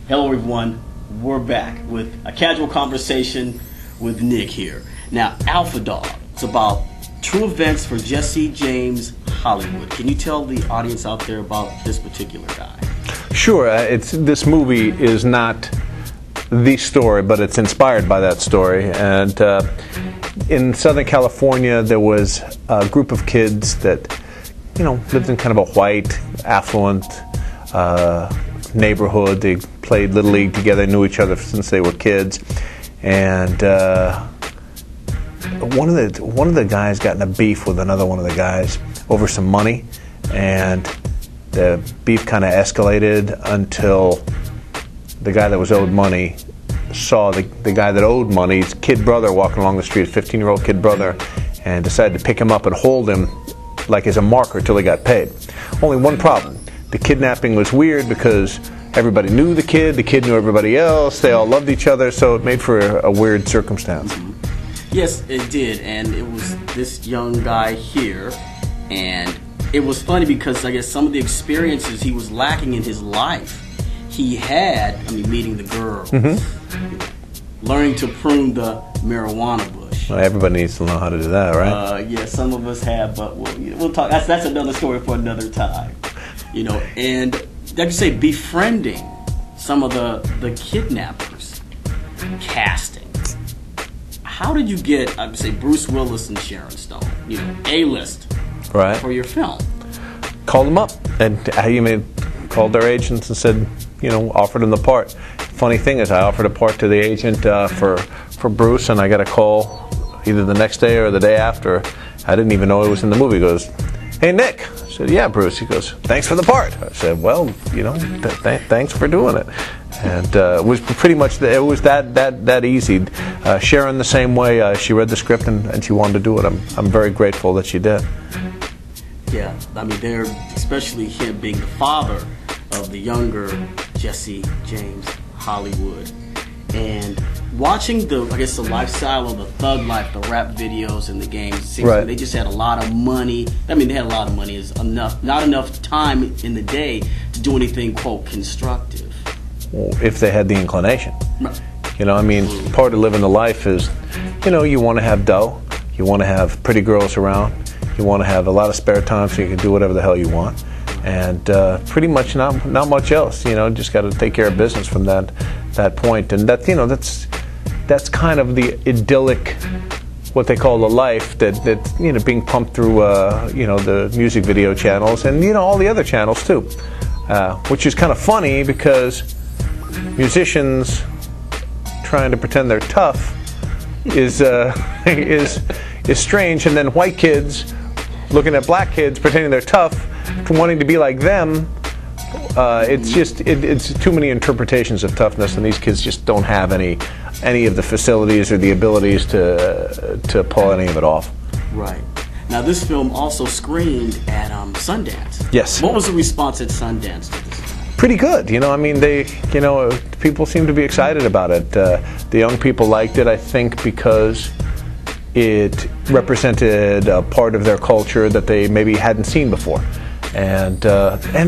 Hello everyone, we're back with a casual conversation with Nick here. Now, Alpha Dog, it's about true events for Jesse James Hollywood. Can you tell the audience out there about this particular guy? Sure, this movie is not the story, but it's inspired by that story. And in Southern California, there was a group of kids that, lived in kind of a white, affluent neighborhood. They played Little League together, knew each other since they were kids. And one of the guys got in a beef with another one of the guys over some money, and the beef kind of escalated until the guy that was owed money saw the guy that owed money's kid brother walking along the street, 15-year-old kid brother, and decided to pick him up and hold him like as a marker till he got paid. Only one problem. The kidnapping was weird because everybody knew the kid knew everybody else, they all loved each other, so it made for a weird circumstance. Yes, it did, and it was this young guy here, and it was funny because I guess some of the experiences he was lacking in his life, he had, meeting the girls, learning to prune the marijuana bush. Well, everybody needs to know how to do that, right? Yeah, some of us have, but we'll talk. That's another story for another time. And like you say, befriending some of the kidnappers, casting. How did you get, I would say, Bruce Willis and Sharon Stone, A-list, right, for your film? Called them up, and called their agents and said, offered them the part. Funny thing is, I offered a part to the agent for Bruce, and I got a call either the next day or the day after. I didn't even know it was in the movie. He goes, "Hey, Nick." I said, "Yeah, Bruce." He goes, "Thanks for the part." I said, "Well, thanks for doing it." And it was pretty much it was that easy. Sharon the same way. She read the script and she wanted to do it. I'm very grateful that she did. Yeah, they're, especially him being the father of the younger Jesse James Hollywood, and watching the lifestyle of the thug life, the rap videos and the games. It seems like they just had a lot of money. They had a lot of money, is not enough time in the day to do anything quote constructive. Well, if they had the inclination, right. Part of living the life is, you want to have dough, you want to have pretty girls around, you want to have a lot of spare time so you can do whatever the hell you want, and pretty much not much else. Just got to take care of business from that point, and that's kind of the idyllic, what they call the life that being pumped through the music video channels and all the other channels too, which is kind of funny because musicians trying to pretend they're tough is strange, and then white kids looking at black kids pretending they're tough, wanting to be like them. It's too many interpretations of toughness, and these kids just don't have any of the facilities or the abilities to pull any of it off. Right. Now, this film also screened at Sundance. Yes. What was the response at Sundance to this? Pretty good. People seem to be excited about it. The young people liked it, I think, because it represented a part of their culture that they maybe hadn't seen before. And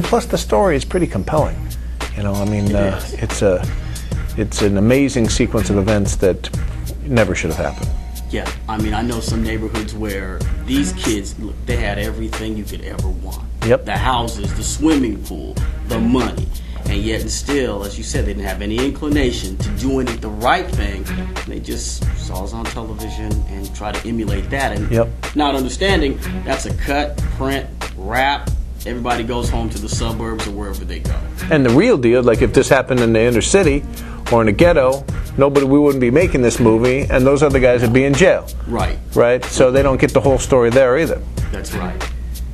plus the story is pretty compelling. It's an amazing sequence of events that never should have happened. Yeah, I know some neighborhoods where these kids, look, they had everything you could ever want. Yep. The houses, the swimming pool, the money. And yet and still, as you said, they didn't have any inclination to doing the right thing. They just saw us on television and try to emulate that. And not understanding that's a cut, print, wrap. Everybody goes home to the suburbs or wherever they go. And the real deal, like if this happened in the inner city or in a ghetto, we wouldn't be making this movie, and those other guys would be in jail. Right. Right? So they don't get the whole story there either. That's right.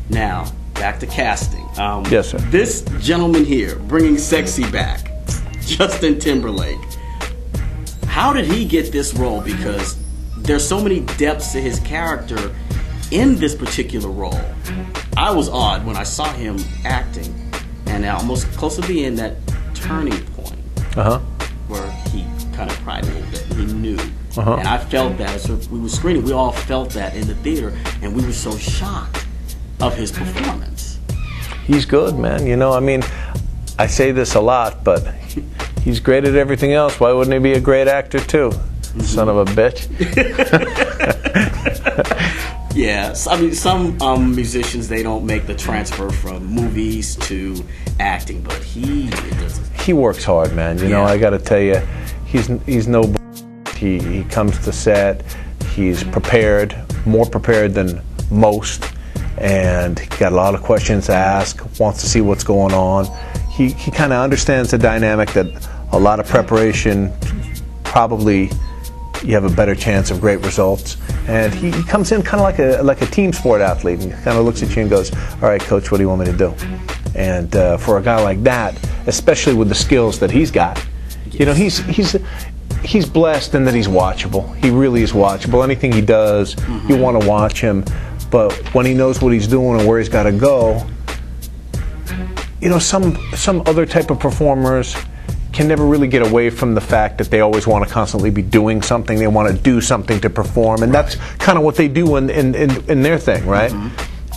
Now, back to casting. Yes, sir. This gentleman here, bringing sexy back, Justin Timberlake. How did he get this role? Because there's so many depths to his character in this particular role. I was awed when I saw him acting, and almost close to the end, that turning point where he kind of cried a little bit. He knew, and I felt that as we were screening. We all felt that in the theater, and we were so shocked of his performance. He's good, man. I say this a lot, but he's great at everything else. Why wouldn't he be a great actor too? Son of a bitch. Yeah, I mean, some musicians, they don't make the transfer from movies to acting, but he does. He works hard, man. You know, I got to tell you, he's no. He comes to set. He's prepared, more prepared than most, and he got a lot of questions to ask. Wants to see what's going on. He kind of understands the dynamic that a lot of preparation probably you have a better chance of great results. And he comes in kind of like a team sport athlete, and kind of looks at you and goes, "All right, coach, what do you want me to do?" And for a guy like that, especially with the skills that he's got, you know, he's blessed in that he's watchable. He really is watchable. Anything he does, you want to watch him. But when he knows what he's doing and where he's got to go, you know, some other type of performers can never really get away from the fact that they always want to constantly be doing something. They want to do something to perform, and that's kind of what they do in their thing, right?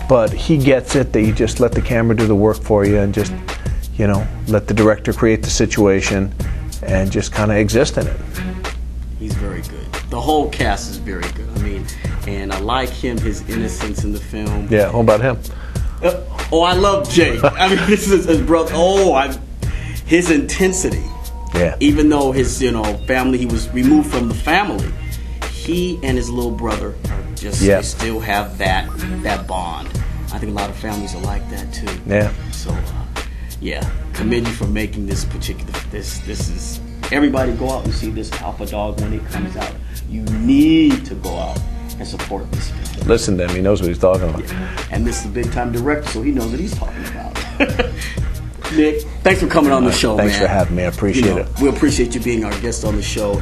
But he gets it that you just let the camera do the work for you, and just, you know, let the director create the situation, and just kind of exist in it. He's very good. The whole cast is very good. I mean, and I like him, his innocence in the film. Yeah, what about him? I love Jake. I mean, this is his brother. His intensity. Yeah. Even though his, you know, family, he was removed from the family, he and his little brother are just they still have that bond. I think a lot of families are like that too. Yeah. So, yeah, commend you for making this particular. This is, everybody go out and see this Alpha Dog when it comes out. You need to go out and support this film. Listen to him. He knows what he's talking about. Yeah. And this is a big time director, so he knows what he's talking about. Nick, thanks for coming on the show, Thanks man. for having me. I appreciate it. We appreciate you being our guest on the show.